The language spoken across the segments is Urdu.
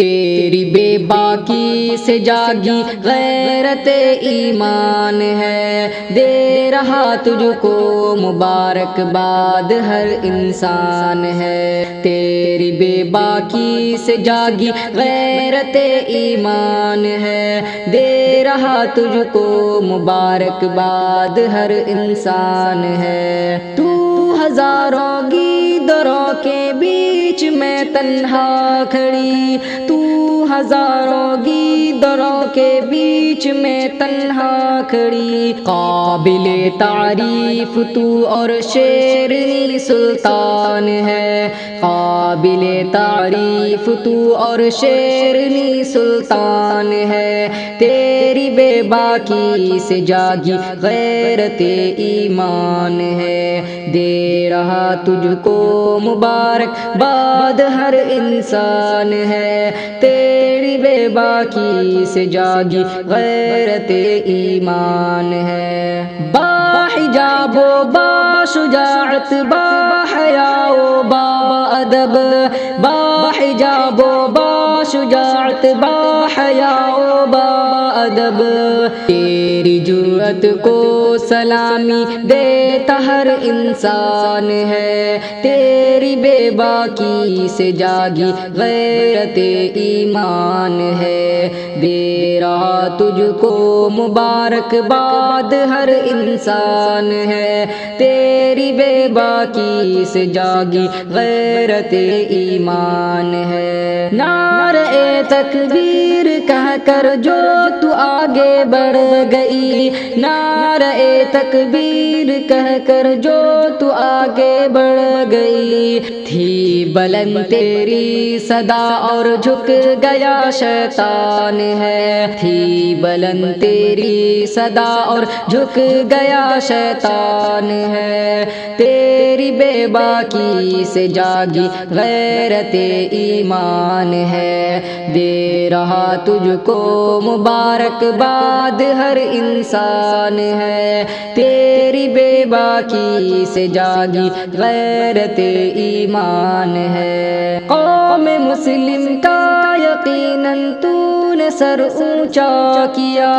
تیری بے باکی سے جاگی غیرت ایمان ہے، دے رہا تجھ کو مبارکباد ہر انسان ہے۔ تیری بے باکی سے جاگی غیرت ایمان ہے، دے رہا تجھ کو مبارکباد ہر انسان ہے۔ تو ہزاروں گیدڑوں کے بیچ میں تنہا کھڑی، تو ہزاروں گیدڑوں کے بیچ میں تنہا کھڑی، قابل تعریف تو اور شیرنی سلطان ہے، قابل تعریف تو اور شیرنی سلطان ہے۔ تیری بے باکی سے جاگی غیرت ایمان ہے، دے رہا تجھ کو مبارک باد ہر انسان ہے۔ تیری بے باکی سے جاگی غیرت ایمان ہے، با حجاب و با شجاعت با حیا و با ادب، با حجاب و با شجاعت با حیا و با ادب، تیری جرأت کو سلامی دیتا ہر انسان ہے۔ تیری بے باکی سے جاگی غیرت ایمان ہے، دے رہا تجھ کو مبارکباد ہر انسان ہے۔ تیری بے باکی سے جاگی غیرت ایمان ہے، نعرہ تکبیر کہہ کر جو تو آگے بڑھ گئی، نعرہ تکبیر کہہ کر جو تو آگے بڑھ گئی، تھی بلند تیری صدا اور جھک گیا شیطان ہے، تھی بلند تیری صدا اور جھک گیا شیطان ہے۔ تیری بے باکی سے جاگی غیرت ایمان ہے، دے رہا تجھ کو مبارکباد ہر انسان ہے۔ تیری بے باکی سے جاگی غیرت ایمان ہے، قوم مسلم کا یقیناً تو نے سر اونچا کیا،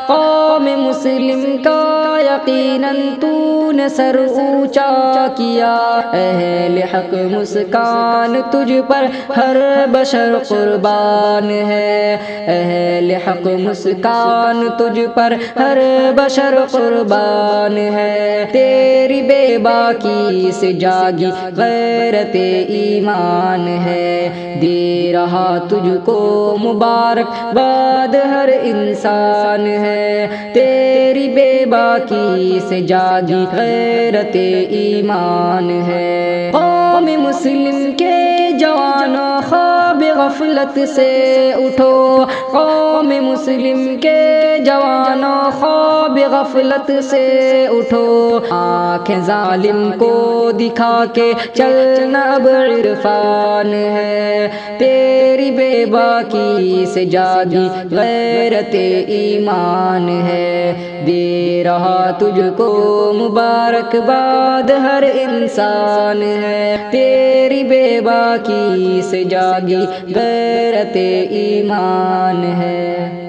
قوم مسلم کا یقیناً تو نے سر اونچا کیا، اہل حق مسکان تجھ پر ہر بشر قربان ہے، اہل حق مسکان تجھ پر ہر بشر قربان ہے۔ تیری بے باکی سے جاگی غیرت ایمان ہے، دے رہا تجھ کو مبارکباد ہر انسان ہے۔ تیری بے باکی سے جاگی غیرت ایمان ہے، قوم مسلم کے جوانوں خواب غفلت سے اٹھو، قوم مسلم کے جوانوں خواب غفلت سے اٹھو، آنکھیں ظالم کو دکھا کے چلنا اب عرفان ہے۔ تیری بے باکی سے جاگی غیرت ایمان ہے، دے رہا تجھ کو مبارکباد ہر انسان ہے۔ تیری بے باکی سے جاگی غیرت ایمان ہے۔